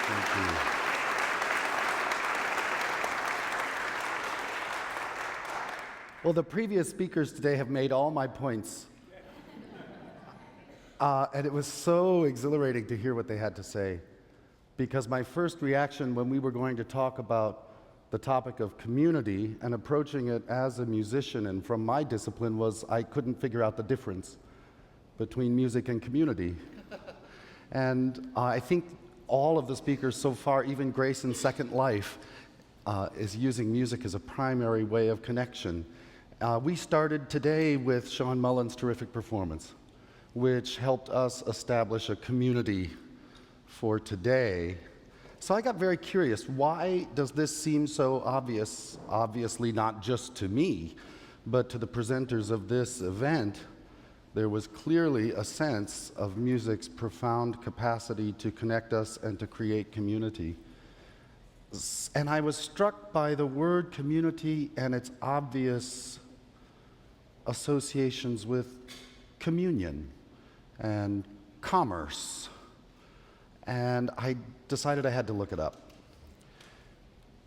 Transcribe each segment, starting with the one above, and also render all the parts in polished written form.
Thank you. Well, the previous speakers today have made all my points. And it was so exhilarating to hear what they had to say. Because my first reaction when we were going to talk about the topic of community and approaching it as a musician and from my discipline was I couldn't figure out the difference between music and community. And I think all of the speakers so far, even Grace in Second Life, is using music as a primary way of connection. We started today with Sean Mullen's terrific performance, which helped us establish a community for today. So I got very curious, why does this seem so obvious? Obviously not just to me, but to the presenters of this event. There was clearly a sense of music's profound capacity to connect us and to create community. And I was struck by the word community and its obvious associations with communion and commerce. And I decided I had to look it up.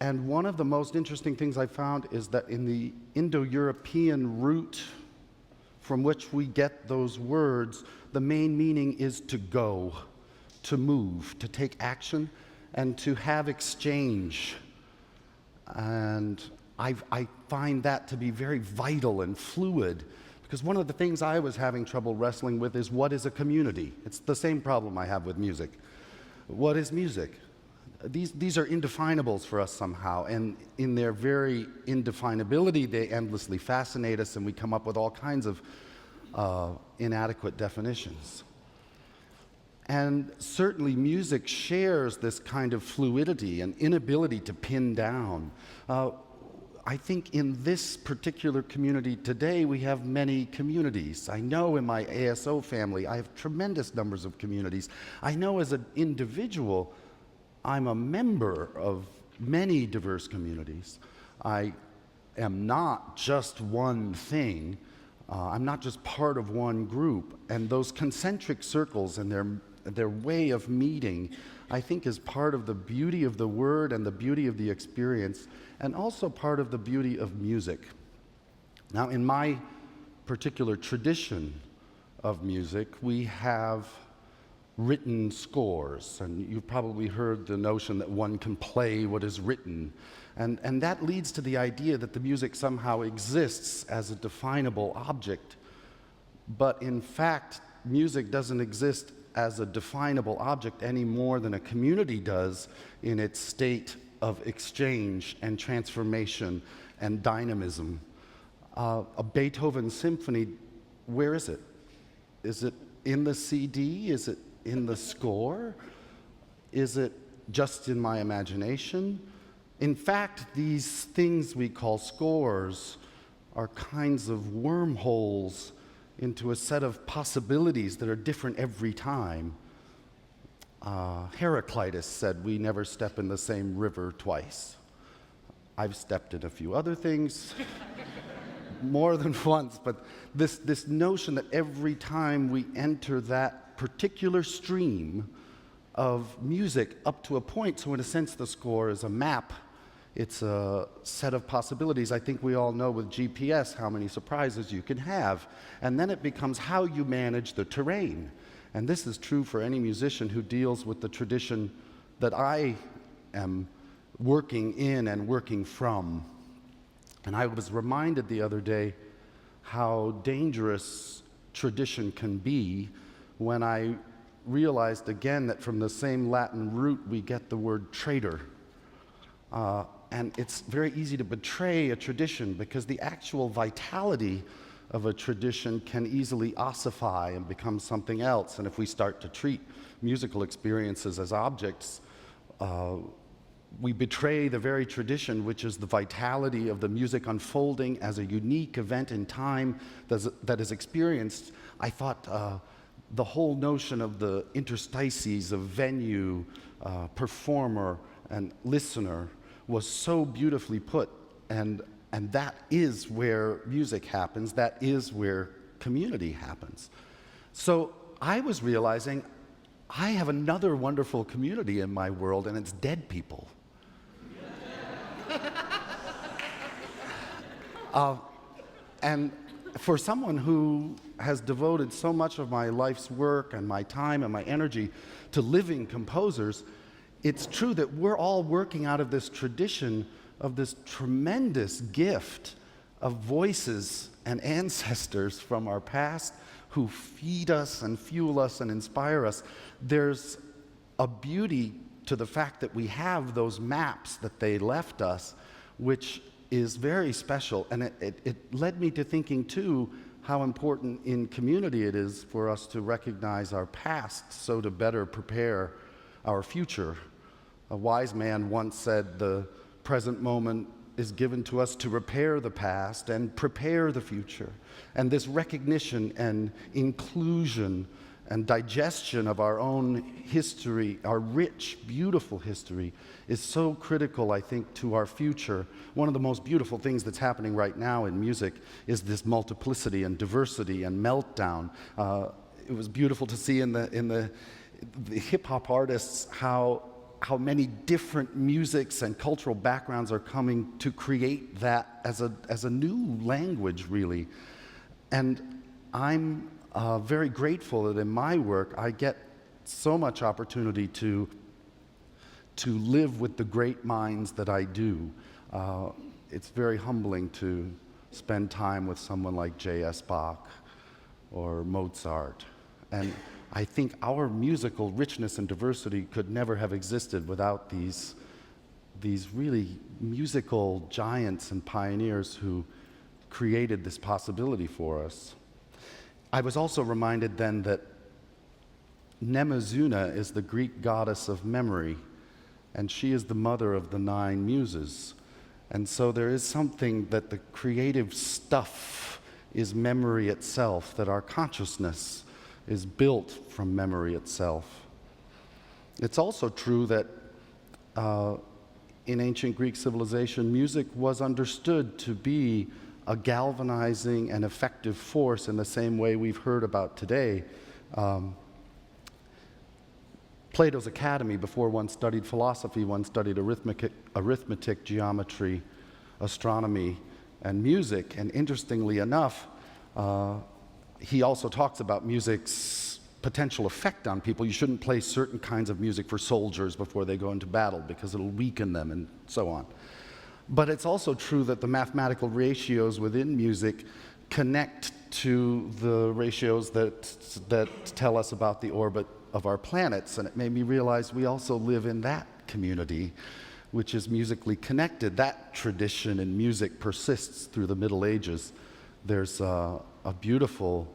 And one of the most interesting things I found is that in the Indo-European root from which we get those words, the main meaning is to go, to move, to take action, and to have exchange. And I find that to be very vital and fluid, because one of the things I was having trouble wrestling with is what is a community? It's the same problem I have with music. What is music? These are indefinables for us somehow, and in their very indefinability, they endlessly fascinate us, and we come up with all kinds of inadequate definitions. And certainly music shares this kind of fluidity and inability to pin down. I think in this particular community today, we have many communities. I know in my ASO family, I have tremendous numbers of communities. I know as an individual, I'm a member of many diverse communities. I am not just one thing. I'm not just part of one group. And those concentric circles and their way of meeting, I think, is part of the beauty of the word and the beauty of the experience, and also part of the beauty of music. Now, in my particular tradition of music, we have written scores, and you've probably heard the notion that one can play what is written, and that leads to the idea that the music somehow exists as a definable object. But in fact, music doesn't exist as a definable object any more than a community does in its state of exchange and transformation and dynamism. A Beethoven symphony, where is it? Is it in the CD? Is it in the score? Is it just in my imagination? In fact, these things we call scores are kinds of wormholes into a set of possibilities that are different every time. Heraclitus said, "We never step in the same river twice." I've stepped in a few other things, more than once, but this notion that every time we enter that particular stream of music up to a point, so in a sense the score is a map, it's a set of possibilities. I think we all know with GPS how many surprises you can have, and then it becomes how you manage the terrain. And this is true for any musician who deals with the tradition that I am working in and working from. And I was reminded the other day how dangerous tradition can be when I realized again that from the same Latin root we get the word traitor. And it's very easy to betray a tradition because the actual vitality of a tradition can easily ossify and become something else. And if we start to treat musical experiences as objects, we betray the very tradition, which is the vitality of the music unfolding as a unique event in time that is experienced. I thought the whole notion of the interstices of venue, performer, and listener was so beautifully put, and that is where music happens, that is where community happens. So I was realizing I have another wonderful community in my world, and it's dead people. And for someone who has devoted so much of my life's work and my time and my energy to living composers, it's true that we're all working out of this tradition of this tremendous gift of voices and ancestors from our past who feed us and fuel us and inspire us. There's a beauty to the fact that we have those maps that they left us, which is very special. And it led me to thinking, too, how important in community it is for us to recognize our past so to better prepare our future. A wise man once said, the present moment is given to us to repair the past and prepare the future. And this recognition and inclusion and digestion of our own history, our rich, beautiful history, is so critical, I think, to our future. One of the most beautiful things that's happening right now in music is this multiplicity and diversity and meltdown. It was beautiful to see in the hip-hop artists how many different musics and cultural backgrounds are coming to create that as a new language, really. And I'm very grateful that in my work I get so much opportunity to live with the great minds that I do. It's very humbling to spend time with someone like J.S. Bach or Mozart. And I think our musical richness and diversity could never have existed without these really musical giants and pioneers who created this possibility for us. I was also reminded then that Nemezuna is the Greek goddess of memory, and she is the mother of the 9 muses. And so there is something that the creative stuff is memory itself, that our consciousness is built from memory itself. It's also true that in ancient Greek civilization, music was understood to be a galvanizing and effective force in the same way we've heard about today. Plato's Academy, before one studied philosophy, one studied arithmetic, geometry, astronomy, and music. And interestingly enough, he also talks about music's potential effect on people. You shouldn't play certain kinds of music for soldiers before they go into battle because it'll weaken them and so on. But it's also true that the mathematical ratios within music connect to the ratios that tell us about the orbit of our planets. And it made me realize we also live in that community, which is musically connected. That tradition in music persists through the Middle Ages. There's a beautiful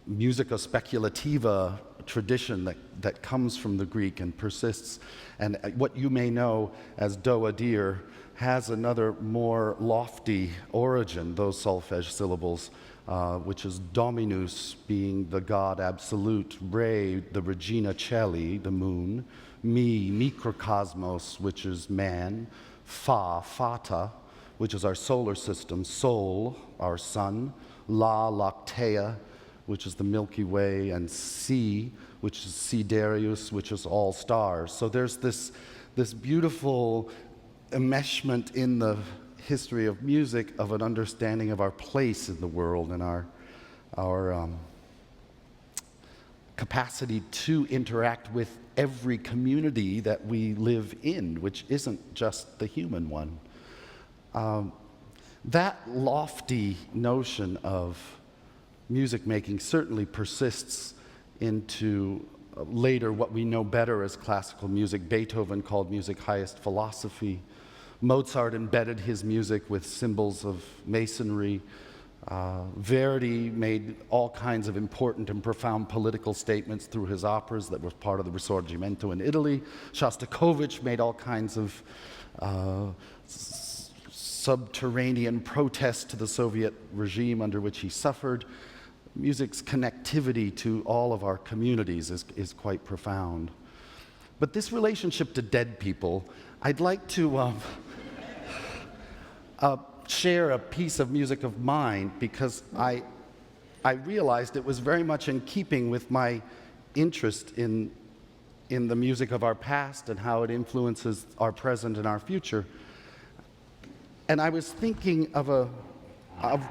musica speculativa tradition that comes from the Greek and persists. And what you may know as do a dir has another more lofty origin, those solfege syllables, which is dominus being the God absolute, re, the regina caeli, the moon, mi, microcosmos, which is man, fa, fata, which is our solar system, sol, our sun, la, lactea, which is the Milky Way, and C, which is Siderius, which is all stars. So there's this beautiful enmeshment in the history of music of an understanding of our place in the world and our capacity to interact with every community that we live in, which isn't just the human one. That lofty notion of music making certainly persists into later what we know better as classical music. Beethoven called music highest philosophy. Mozart embedded his music with symbols of masonry. Verdi made all kinds of important and profound political statements through his operas that were part of the Risorgimento in Italy. Shostakovich made all kinds of subterranean protests to the Soviet regime under which he suffered. Music's connectivity to all of our communities is quite profound. But this relationship to dead people, I'd like to share a piece of music of mine because I realized it was very much in keeping with my interest in in the music of our past and how it influences our present and our future. And I was thinking of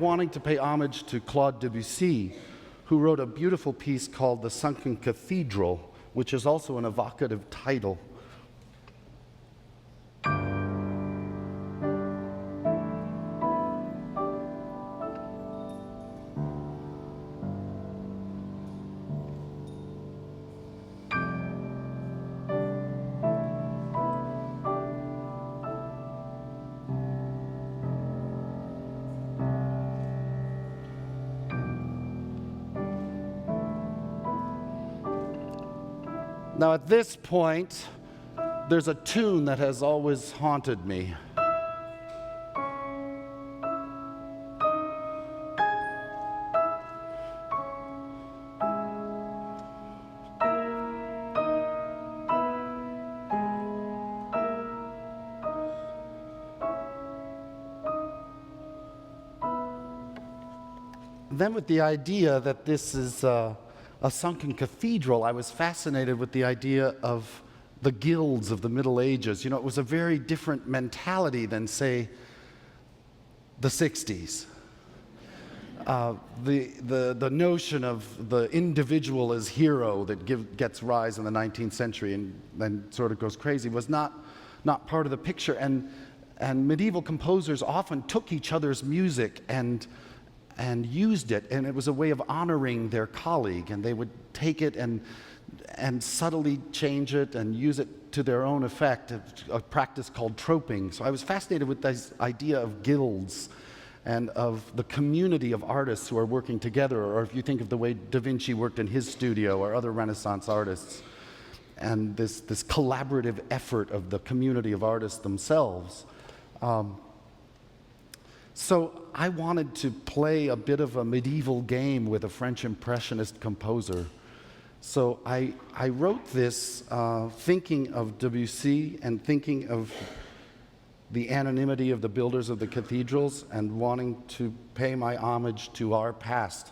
wanting to pay homage to Claude Debussy, who wrote a beautiful piece called The Sunken Cathedral, which is also an evocative title. Now, at this point, there's a tune that has always haunted me. Then, with the idea that this is a sunken cathedral, I was fascinated with the idea of the guilds of the Middle Ages. You know, it was a very different mentality than, say, the 60s. The notion of the individual as hero that gets rise in the 19th century and then sort of goes crazy was not part of the picture. And medieval composers often took each other's music and used it, and it was a way of honoring their colleague, and they would take it and subtly change it and use it to their own effect, a practice called troping. So I was fascinated with this idea of guilds and of the community of artists who are working together, or if you think of the way Da Vinci worked in his studio or other Renaissance artists, and this collaborative effort of the community of artists themselves. So I wanted to play a bit of a medieval game with a French Impressionist composer. So I wrote this thinking of Debussy and thinking of the anonymity of the builders of the cathedrals and wanting to pay my homage to our past.